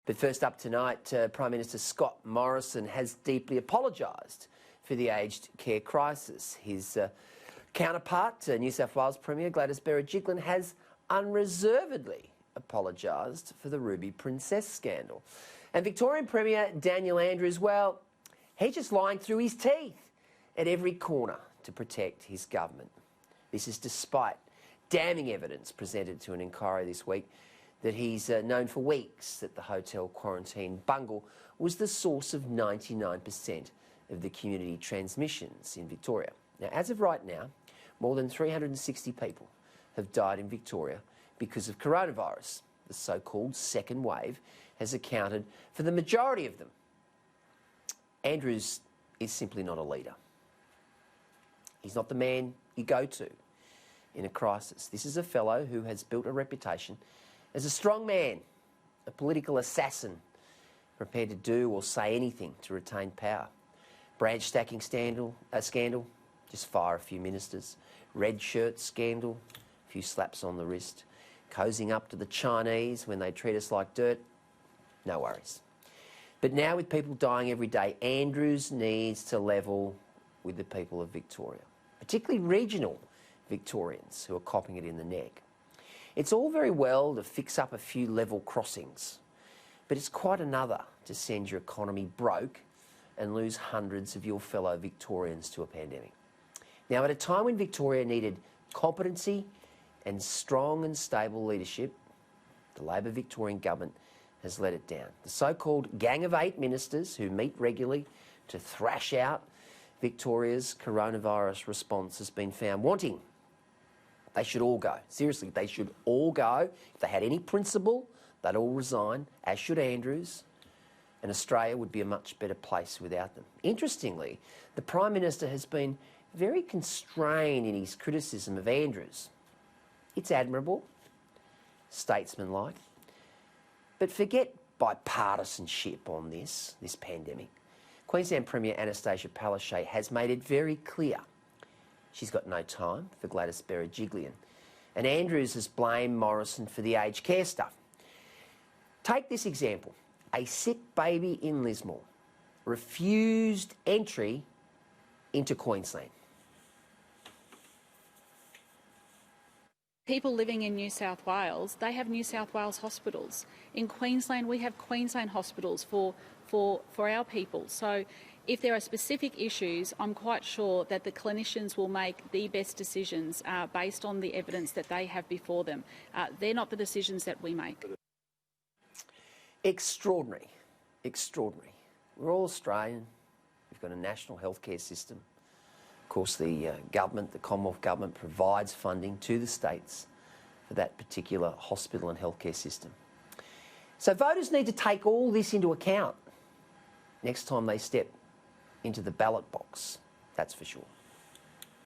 But first up tonight, Prime Minister Scott Morrison has deeply apologised for the aged care crisis. His counterpart, New South Wales Premier Gladys Berejiklian, has unreservedly apologised for the Ruby Princess scandal. And Victorian Premier Daniel Andrews, well, he's just lying through his teeth at every corner to protect his government. This is despite damning evidence presented to an inquiry this week that he's known for weeks that the hotel quarantine bungle was the source of 99% of the community transmissions in Victoria. Now, as of right now, more than 360 people have died in Victoria because of coronavirus. The so-called second wave has accounted for the majority of them. Andrews is simply not a leader. He's not the man you go to in a crisis. This is a fellow who has built a reputation as a strong man, a political assassin, prepared to do or say anything to retain power. Branch stacking scandal, just fire a few ministers. Red shirt scandal, a few slaps on the wrist. Cozying up to the Chinese when they treat us like dirt, no worries. But now with people dying every day, Andrews needs to level with the people of Victoria, particularly regional Victorians who are copping it in the neck. It's all very well to fix up a few level crossings, but it's quite another to send your economy broke and lose hundreds of your fellow Victorians to a pandemic. Now, at a time when Victoria needed competency and strong and stable leadership, the Labor Victorian government has let it down. The so-called Gang of 8 ministers who meet regularly to thrash out Victoria's coronavirus response has been found wanting. They should all go. Seriously, they should all go. If they had any principle, they'd all resign, as should Andrews, and Australia would be a much better place without them. Interestingly, the Prime Minister has been very constrained in his criticism of Andrews. It's admirable, statesmanlike, but forget bipartisanship on this pandemic. Queensland Premier Anastasia Palaszczuk has made it very clear she's got no time for Gladys Berejiklian, and Andrews has blamed Morrison for the aged care stuff. Take this example. A sick baby in Lismore refused entry into Queensland. People living in New South Wales, they have New South Wales hospitals. In Queensland, we have Queensland hospitals for our people. So if there are specific issues, I'm quite sure that the clinicians will make the best decisions based on the evidence that they have before them. They're not the decisions that we make. Extraordinary. Extraordinary. We're all Australian. We've got a national healthcare system. Of course, the government, the Commonwealth Government, provides funding to the states for that particular hospital and healthcare system. So voters need to take all this into account next time they step into the ballot box, that's for sure.